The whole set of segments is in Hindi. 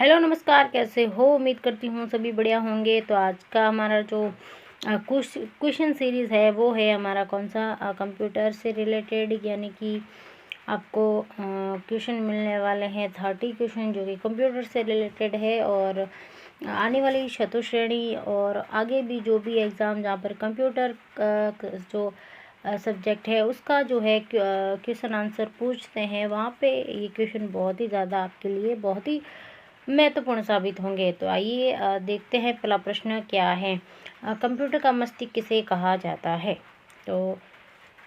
हेलो नमस्कार, कैसे हो? उम्मीद करती हूँ सभी बढ़िया होंगे। तो आज का हमारा जो क्वेश्चन सीरीज़ है वो है हमारा कौन सा, कंप्यूटर से रिलेटेड, यानी कि आपको क्वेश्चन मिलने वाले हैं 30 क्वेश्चन जो कि कंप्यूटर से रिलेटेड है। और आने वाली चतुश्रेणी और आगे भी जो भी एग्ज़ाम जहाँ पर कंप्यूटर जो सब्जेक्ट है उसका जो है क्वेश्चन आंसर पूछते हैं, वहाँ पे ये क्वेश्चन बहुत ही ज़्यादा आपके लिए बहुत ही महत्वपूर्ण साबित होंगे। तो आइए देखते हैं पहला प्रश्न क्या है। कंप्यूटर का मस्तिष्क किसे कहा जाता है? तो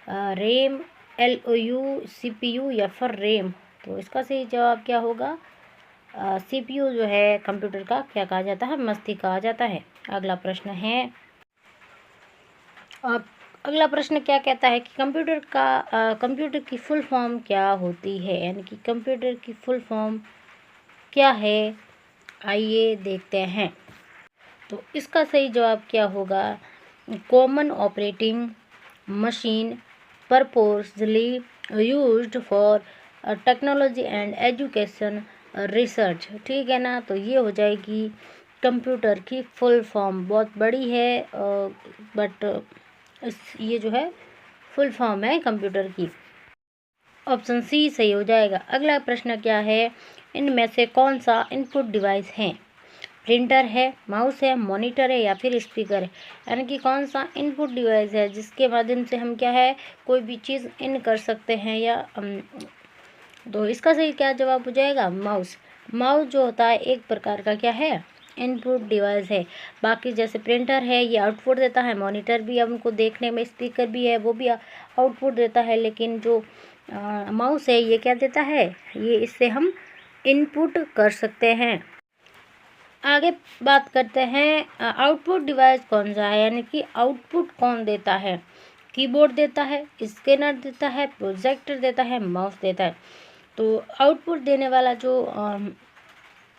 रैम, LU, CPU या फिर रैम। तो इसका सही जवाब क्या होगा? CPU जो है कंप्यूटर का क्या कहा जाता है? मस्तिष्क कहा जाता है। अगला प्रश्न है, अगला प्रश्न क्या कहता है कि कंप्यूटर की फुल फॉर्म क्या होती है, यानी कि कंप्यूटर की फुल फॉर्म क्या है? आइए देखते हैं। तो इसका सही जवाब क्या होगा? Common operating machine purposely used for technology and education research. ठीक है ना? तो ये हो जाएगी कंप्यूटर की फुल फॉर्म। बहुत बड़ी है बट ये जो है फुल फॉर्म है कंप्यूटर की। ऑप्शन सी सही हो जाएगा। अगला प्रश्न क्या है? इनमें से कौन सा इनपुट डिवाइस है? प्रिंटर है, माउस है, मॉनिटर है या फिर स्पीकर है? यानी कि कौन सा इनपुट डिवाइस है जिसके माध्यम से हम क्या है कोई भी चीज़ इन कर सकते हैं या तो इसका सही क्या जवाब हो जाएगा? माउस। माउस जो होता है एक प्रकार का क्या है? इनपुट डिवाइस है। बाकी जैसे प्रिंटर है ये आउटपुट देता है, मॉनिटर भी हमको देखने में, स्पीकर भी है वो भी आउटपुट देता है, लेकिन जो माउस है ये क्या देता है? ये इससे हम इनपुट कर सकते हैं। आगे बात करते हैं आउटपुट डिवाइस कौन सा है, यानी कि आउटपुट कौन देता है? कीबोर्ड देता है, स्कैनर देता है, प्रोजेक्टर देता है, माउस देता है। तो आउटपुट देने वाला जो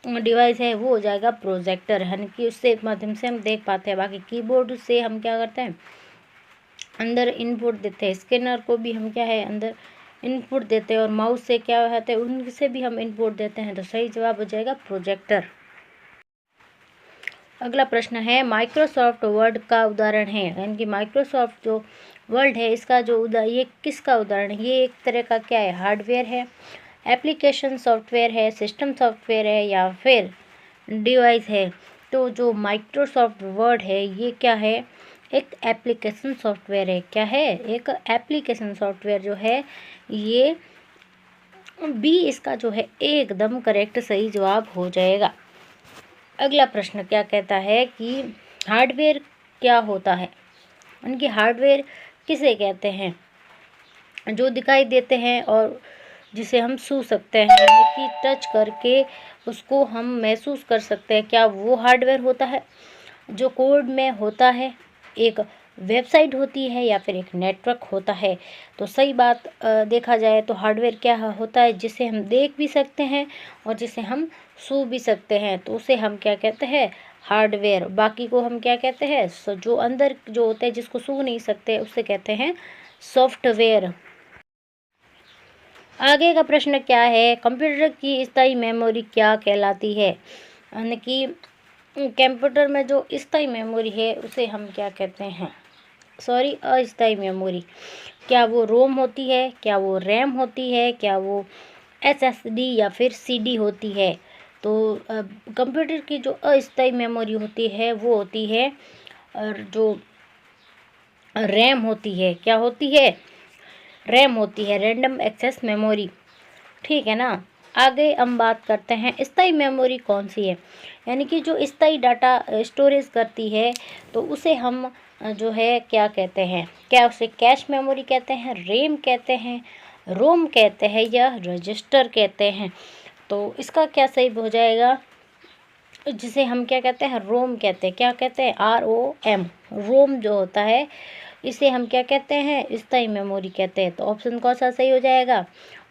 डिवाइस है वो हो जाएगा प्रोजेक्टर, यानी कि उससे माध्यम से हम देख पाते हैं। बाकी कीबोर्ड से हम क्या करते हैं? अंदर इनपुट देते हैं। स्कैनर को भी हम क्या है अंदर इनपुट देते हैं। और माउस से क्या होता है? उनसे भी हम इनपुट देते हैं। तो सही जवाब हो जाएगा प्रोजेक्टर। अगला प्रश्न है, माइक्रोसॉफ्ट वर्ड का उदाहरण है, यानी कि माइक्रोसॉफ्ट जो वर्ड है इसका जो ये किसका उदाहरण है? ये एक तरह का क्या है? हार्डवेयर है, एप्लीकेशन सॉफ्टवेयर है, सिस्टम सॉफ्टवेयर है या फिर डिवाइस है? तो जो माइक्रोसॉफ्ट वर्ड है ये क्या है? एक एप्लीकेशन सॉफ्टवेयर है। क्या है? एक एप्लीकेशन सॉफ्टवेयर जो है ये बी इसका जो है एकदम करेक्ट सही जवाब हो जाएगा। अगला प्रश्न क्या कहता है कि हार्डवेयर क्या होता है? उनकी हार्डवेयर किसे कहते हैं? जो दिखाई देते हैं और जिसे हम छू सकते हैं, यानी कि टच करके उसको हम महसूस कर सकते हैं, क्या वो हार्डवेयर होता है? जो कोड में होता है, एक वेबसाइट होती है या फिर एक नेटवर्क होता है? तो सही बात देखा जाए तो हार्डवेयर क्या होता है? जिसे हम देख भी सकते हैं और जिसे हम छू भी सकते हैं, तो उसे हम क्या कहते हैं? हार्डवेयर। बाकी को हम क्या कहते हैं? जो अंदर जो होते हैं जिसको छू नहीं सकते उसे कहते हैं सॉफ्टवेयर। आगे का प्रश्न क्या है? कंप्यूटर की स्थायी मेमोरी क्या कहलाती है? यानी कि कंप्यूटर में जो स्थायी मेमोरी है उसे हम क्या कहते हैं? सॉरी, अस्थायी मेमोरी। क्या वो रोम होती है, क्या वो रैम होती है, क्या वो SSD या फिर CD होती है? तो कंप्यूटर की जो अस्थायी मेमोरी होती है वो होती है और जो रैम होती है, क्या होती है? रैम होती है, रैंडम एक्सेस मेमोरी। ठीक है ना? आगे हम बात करते हैं स्थायी मेमोरी कौन सी है, यानी कि जो स्थायी डाटा स्टोरेज करती है, तो उसे हम जो है क्या कहते हैं? क्या उसे कैश मेमोरी कहते हैं, रैम कहते हैं, रोम कहते हैं या रजिस्टर कहते हैं? तो इसका क्या सही हो जाएगा? जिसे हम क्या कहते हैं? रोम कहते हैं। क्या कहते हैं? ROM। रोम जो होता है इसे हम क्या कहते हैं? स्थायी मेमोरी कहते हैं। तो ऑप्शन कौन सा सही हो जाएगा?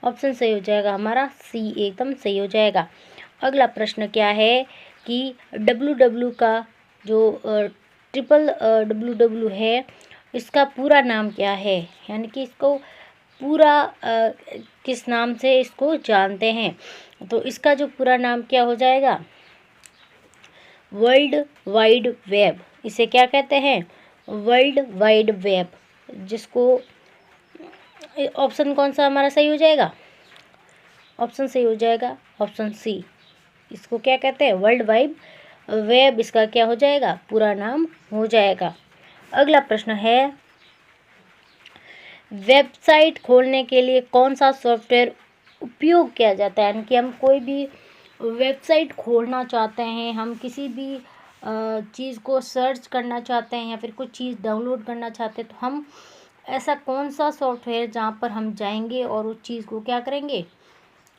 ऑप्शन सही हो जाएगा हमारा सी, एकदम सही हो जाएगा। अगला प्रश्न क्या है कि WW का जो ट्रिपल WW है इसका पूरा नाम क्या है? यानी कि इसको पूरा किस नाम से इसको जानते हैं? तो इसका जो पूरा नाम क्या हो जाएगा? वर्ल्ड वाइड वेब, इसे क्या कहते हैं? वर्ल्ड वाइड वेब, जिसको ऑप्शन कौन सा हमारा सही हो जाएगा? ऑप्शन सही हो जाएगा ऑप्शन सी। इसको क्या कहते हैं? वर्ल्ड वाइड वेब, इसका क्या हो जाएगा? पूरा नाम हो जाएगा। अगला प्रश्न है, वेबसाइट खोलने के लिए कौन सा सॉफ्टवेयर उपयोग किया जाता है? यानी कि हम कोई भी वेबसाइट खोलना चाहते हैं, हम किसी भी चीज़ को सर्च करना चाहते हैं या फिर कुछ चीज़ डाउनलोड करना चाहते हैं, तो हम ऐसा कौन सा सॉफ्टवेयर जहाँ पर हम जाएंगे और उस चीज़ को क्या करेंगे?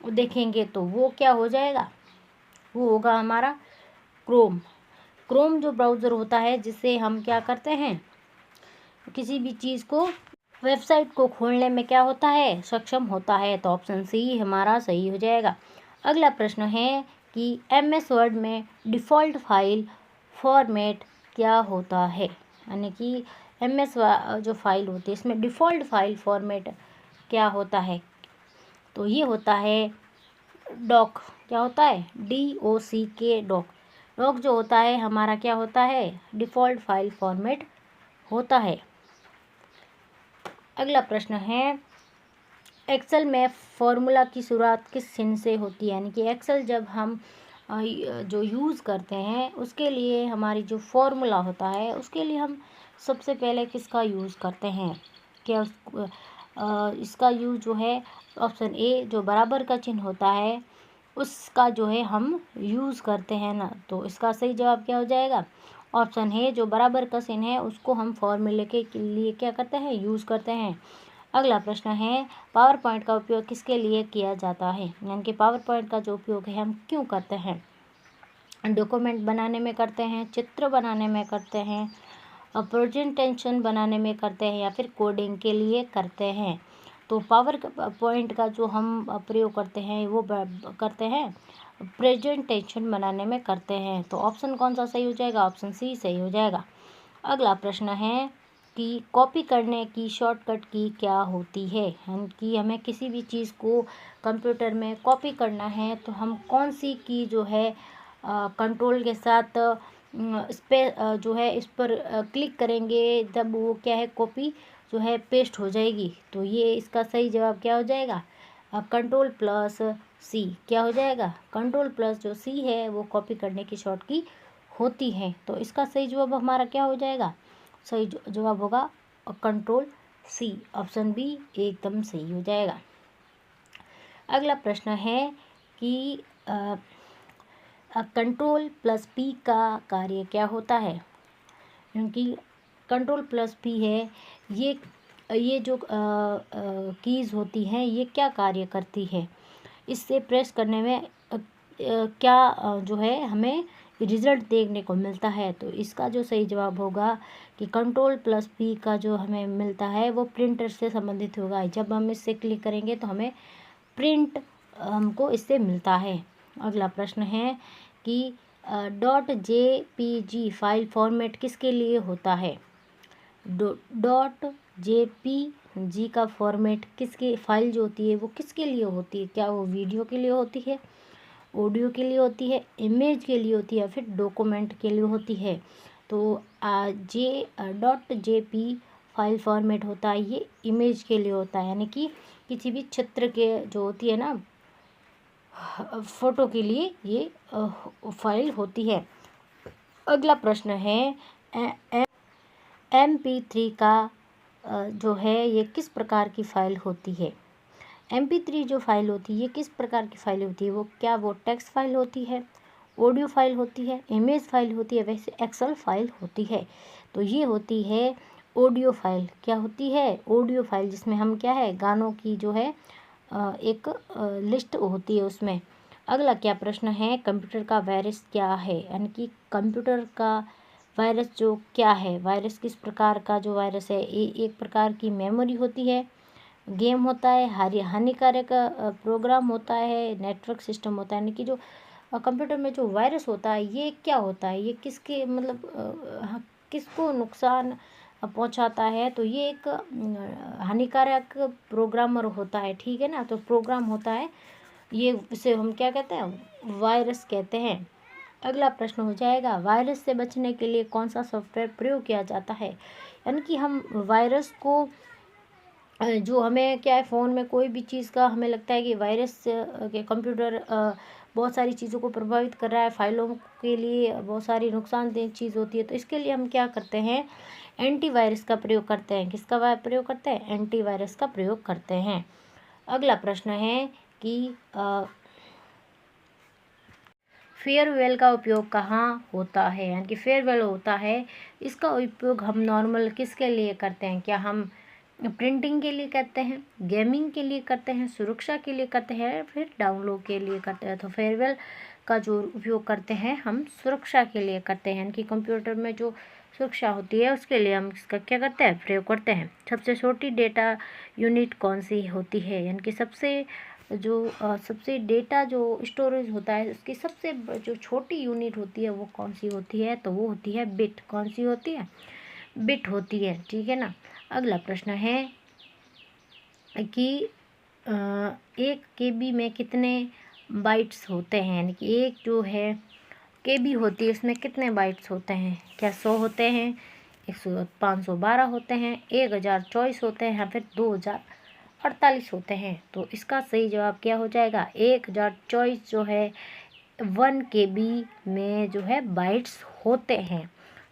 देखेंगे, तो वो क्या हो जाएगा? वो होगा हमारा क्रोम। क्रोम जो ब्राउज़र होता है, जिससे हम क्या करते हैं? किसी भी चीज़ को, वेबसाइट को खोलने में क्या होता है? सक्षम होता है। तो ऑप्शन सी हमारा सही हो जाएगा। अगला प्रश्न है कि MS वर्ड में डिफ़ॉल्ट फाइल फॉर्मेट क्या होता है? यानी कि MS जो फाइल होती है, इसमें डिफ़ॉल्ट फाइल फॉर्मेट क्या होता है? तो ये होता है डॉक। क्या होता है? DOCK, dock. डॉक जो होता है हमारा क्या होता है? डिफ़ॉल्ट फाइल फॉर्मेट होता है। अगला प्रश्न है, एक्सेल में फॉर्मूला की शुरुआत किस चिन्ह से होती है? यानी कि एक्सेल जब हम जो यूज़ करते हैं, उसके लिए हमारी जो फॉर्मूला होता है, उसके लिए हम सबसे पहले किसका यूज़ करते हैं? क्या इसका यूज़ जो है ऑप्शन ए, जो बराबर का चिन्ह होता है, उसका जो है हम यूज़ करते हैं ना। तो इसका सही जवाब क्या हो जाएगा? ऑप्शन है, जो बराबर का चिन्ह है उसको हम फॉर्मूले के लिए क्या करते हैं? यूज़ करते हैं। अगला प्रश्न है, पावर पॉइंट का उपयोग किसके लिए किया जाता है? यानी कि पावर पॉइंट का जो उपयोग है हम क्यों करते हैं? डॉक्यूमेंट बनाने में करते हैं, चित्र बनाने में करते हैं, प्रेजेंटेशन बनाने में करते हैं, या फिर कोडिंग के लिए करते हैं। तो पावर पॉइंट का जो हम प्रयोग करते हैं, वो करते हैं प्रेजेंटेशन बनाने में करते हैं। तो ऑप्शन कौन सा सही हो जाएगा? ऑप्शन सी सही हो जाएगा। अगला प्रश्न है कि कॉपी करने की शॉर्टकट की क्या होती है? यानी कि हमें किसी भी चीज़ को कंप्यूटर में कॉपी करना है, तो हम कौन सी की जो है कंट्रोल के साथ इस पर जो है इस पर क्लिक करेंगे, तब वो क्या है? कॉपी जो है पेस्ट हो जाएगी। तो ये इसका सही जवाब क्या हो जाएगा? कंट्रोल प्लस सी। क्या हो जाएगा? कंट्रोल प्लस जो सी है, वो कॉपी करने की शॉर्ट की होती है। तो इसका सही जवाब हमारा क्या हो जाएगा? सही जवाब होगा कंट्रोल सी, ऑप्शन बी एकदम सही हो जाएगा। अगला प्रश्न है कि कंट्रोल प्लस पी का कार्य क्या होता है? क्योंकि कंट्रोल प्लस पी है, ये जो कीज़ होती हैं, ये क्या कार्य करती है? इससे प्रेस करने में क्या जो है हमें रिज़ल्ट देखने को मिलता है? तो इसका जो सही जवाब होगा कि कंट्रोल प्लस पी का जो हमें मिलता है, वो प्रिंटर से संबंधित होगा। जब हम इससे क्लिक करेंगे तो हमें प्रिंट हमको इससे मिलता है। अगला प्रश्न है कि .jpg फाइल फॉर्मेट किसके लिए होता है? .jpg का फॉर्मेट किसकी फाइल जो होती है, वो किसके लिए होती है? क्या वो वीडियो के लिए होती है, ऑडियो के लिए होती है, इमेज के लिए होती है, या फिर डॉक्यूमेंट के लिए होती है? तो .jp फाइल फॉर्मेट होता है, ये इमेज के लिए होता है। यानी कि किसी भी चित्र के जो होती है ना, फ़ोटो के लिए ये फाइल होती है। अगला प्रश्न है, MP3 का जो है ये किस प्रकार की फ़ाइल होती है? MP3 जो फाइल होती है, ये किस प्रकार की फ़ाइल होती है? वो टेक्स्ट फाइल होती है, ऑडियो फाइल होती है, इमेज फाइल होती है, वैसे एक्सेल फाइल होती है? तो ये होती है ऑडियो फाइल। क्या होती है? ऑडियो फाइल, जिसमें हम क्या है, गानों की जो है एक लिस्ट होती है उसमें। अगला क्या प्रश्न है, कंप्यूटर का वायरस क्या है? यानी कि कंप्यूटर का वायरस जो क्या है, वायरस किस प्रकार का जो वायरस है? एक प्रकार की मेमोरी होती है, गेम होता है, हानिकारक प्रोग्राम होता है, नेटवर्क सिस्टम होता है। यानी कि जो कंप्यूटर में जो वायरस होता है, ये क्या होता है? ये किसके मतलब किसको नुकसान पहुंचाता है? तो ये एक हानिकारक प्रोग्रामर होता है, ठीक है ना। तो प्रोग्राम होता है ये, इसे हम क्या कहते हैं? वायरस कहते हैं। अगला प्रश्न हो जाएगा, वायरस से बचने के लिए कौन सा सॉफ्टवेयर प्रयोग किया जाता है। यानी कि हम वायरस को जो हमें क्या है, फ़ोन में कोई भी चीज़ का हमें लगता है कि वायरस के कंप्यूटर बहुत सारी चीज़ों को प्रभावित कर रहा है, फाइलों के लिए बहुत सारी नुकसानदेह चीज़ होती है, तो इसके लिए हम क्या करते हैं, एंटीवायरस का प्रयोग करते हैं। किसका प्रयोग करते हैं, एंटीवायरस का प्रयोग करते हैं। अगला प्रश्न है कि फेयरवेल का उपयोग कहाँ होता है। यानी कि फेयरवेल होता है, इसका उपयोग हम नॉर्मल किसके लिए करते हैं, क्या हम प्रिंटिंग के लिए करते हैं, गेमिंग के लिए करते हैं, सुरक्षा के लिए करते हैं, फिर डाउनलोड के लिए करते हैं। तो फेयरवेल का जो उपयोग करते हैं हम सुरक्षा के लिए करते हैं, यानी कि कंप्यूटर में जो सुरक्षा होती है उसके लिए हम इसका क्या करते हैं, प्रयोग करते हैं। सबसे छोटी डेटा यूनिट कौन सी होती है। यानी कि सबसे डेटा जो स्टोरेज होता है उसकी सबसे जो छोटी यूनिट होती है वो कौन सी होती है, तो वो होती है बिट। कौन सी होती है, बिट होती है, ठीक है ना। अगला प्रश्न है कि 1 KB में कितने बाइट्स होते हैं। यानी कि एक जो है KB होती है उसमें कितने बाइट्स होते हैं, क्या 100 होते हैं, 512 होते हैं, 1024 होते हैं, या फिर 2048 होते हैं। तो इसका सही जवाब क्या हो जाएगा, 1024 जो है 1 KB में जो है बाइट्स होते हैं।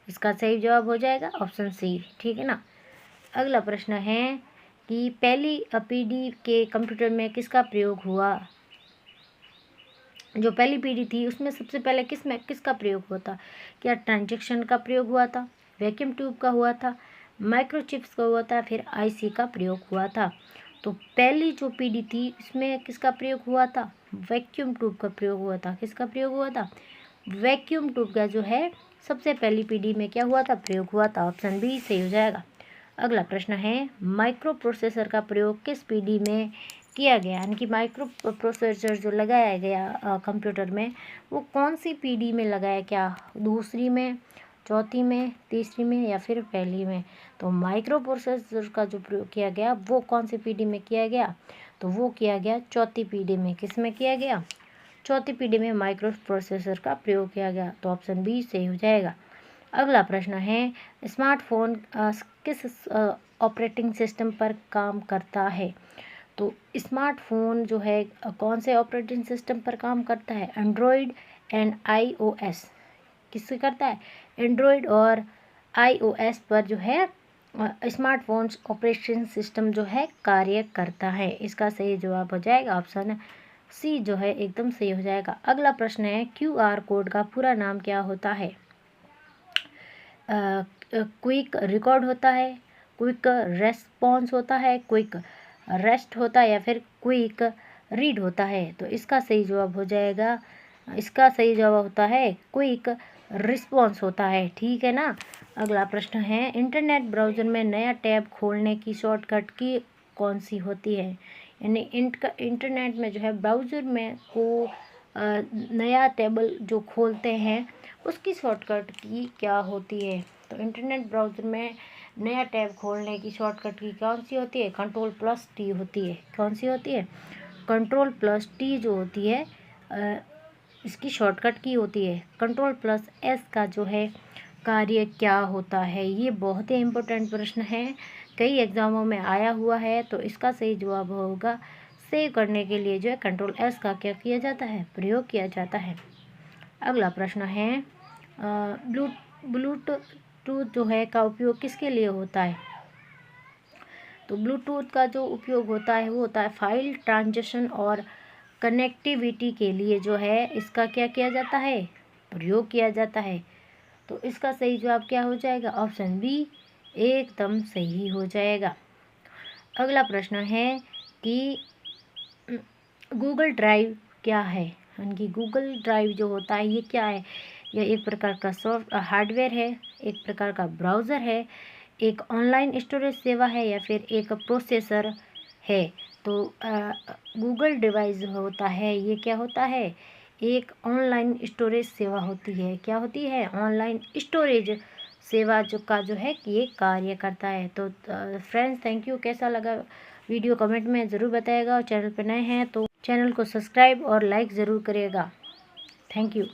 इसका सही जवाब हो जाएगा ऑप्शन सी, ठीक है ना। अगला प्रश्न है कि पहली पीढ़ी के कंप्यूटर में किसका प्रयोग हुआ। जो पहली पीढ़ी थी उसमें सबसे पहले किसका प्रयोग हुआ था, क्या ट्रांजैक्शन का प्रयोग हुआ था, वैक्यूम ट्यूब का हुआ था, माइक्रोचिप्स का हुआ था, फिर IC का प्रयोग हुआ था। तो पहली जो पीढ़ी थी इसमें किसका प्रयोग हुआ था, वैक्यूम ट्यूब का प्रयोग हुआ था। किसका प्रयोग हुआ था, वैक्यूम ट्यूब का जो है सबसे पहली पीढ़ी में क्या हुआ था, प्रयोग हुआ था। ऑप्शन बी सही हो जाएगा। अगला प्रश्न है, माइक्रो प्रोसेसर का प्रयोग किस पीढ़ी में किया गया। यानी कि माइक्रो प्रोसेसर जो लगाया गया कंप्यूटर में वो कौन सी पीढ़ी में लगाया, क्या दूसरी में, चौथी में, तीसरी में, या फिर पहली में। तो माइक्रो प्रोसेसर का जो प्रयोग किया गया वो कौन सी पीढ़ी में किया गया, तो वो किया गया चौथी पीढ़ी में। किस में किया गया, चौथी पीढ़ी में माइक्रो प्रोसेसर का प्रयोग किया गया। तो ऑप्शन बी सही हो जाएगा। अगला प्रश्न है, स्मार्टफोन किस ऑपरेटिंग सिस्टम पर काम करता है। तो स्मार्टफोन जो है कौन से ऑपरेटिंग सिस्टम पर काम करता है, एंड्रॉयड एंड iOS। किससे करता है, एंड्रॉयड और iOS पर जो है स्मार्टफोन ऑपरेटिंग सिस्टम जो है कार्य करता है। इसका सही जवाब हो जाएगा ऑप्शन सी जो है एकदम सही हो जाएगा। अगला प्रश्न है, QR कोड का पूरा नाम क्या होता है। क्विक रिकॉर्ड होता है, क्विक रेस्पॉन्स होता है, क्विक रेस्ट होता है, या फिर क्विक रीड होता है। तो इसका सही जवाब हो जाएगा, इसका सही जवाब होता है क्विक रिस्पॉन्स होता है, ठीक है ना। अगला प्रश्न है, इंटरनेट ब्राउज़र में नया टैब खोलने की शॉर्टकट की कौन सी होती है। यानी इंटरनेट में जो है ब्राउज़र में को नया टेबल जो खोलते हैं उसकी शॉर्टकट की क्या होती है। तो इंटरनेट ब्राउज़र में नया टैब खोलने की शॉर्टकट की कौन सी होती है, Ctrl+T होती है। कौन सी होती है, Ctrl+T जो होती है इसकी शॉर्टकट की होती है। Ctrl+S का जो है कार्य क्या होता है। ये बहुत ही इम्पोर्टेंट प्रश्न है, कई एग्जामों में आया हुआ है। तो इसका सही जवाब होगा, सेव करने के लिए जो है Ctrl+S का क्या किया जाता है, प्रयोग किया जाता है। अगला प्रश्न है, ब्लूटूथ जो है का उपयोग किसके लिए होता है। तो ब्लूटूथ का जो उपयोग होता है वो होता है फाइल ट्रांजैक्शन और कनेक्टिविटी के लिए जो है इसका क्या किया जाता है, प्रयोग किया जाता है। तो इसका सही जवाब क्या हो जाएगा, ऑप्शन बी एकदम सही हो जाएगा। अगला प्रश्न है कि गूगल ड्राइव क्या है। यानी कि गूगल ड्राइव जो होता है ये क्या है, यह एक प्रकार का हार्डवेयर है, एक प्रकार का ब्राउज़र है, एक ऑनलाइन स्टोरेज सेवा है, या फिर एक प्रोसेसर है। तो गूगल डिवाइस होता है ये क्या होता है, एक ऑनलाइन स्टोरेज सेवा होती है। क्या होती है, ऑनलाइन स्टोरेज सेवा जो है कि ये कार्य करता है। तो फ्रेंड्स थैंक यू, कैसा लगा वीडियो कमेंट में ज़रूर बताइएगा, और चैनल पर नए हैं तो चैनल को सब्सक्राइब और लाइक ज़रूर करिएगा। Thank you.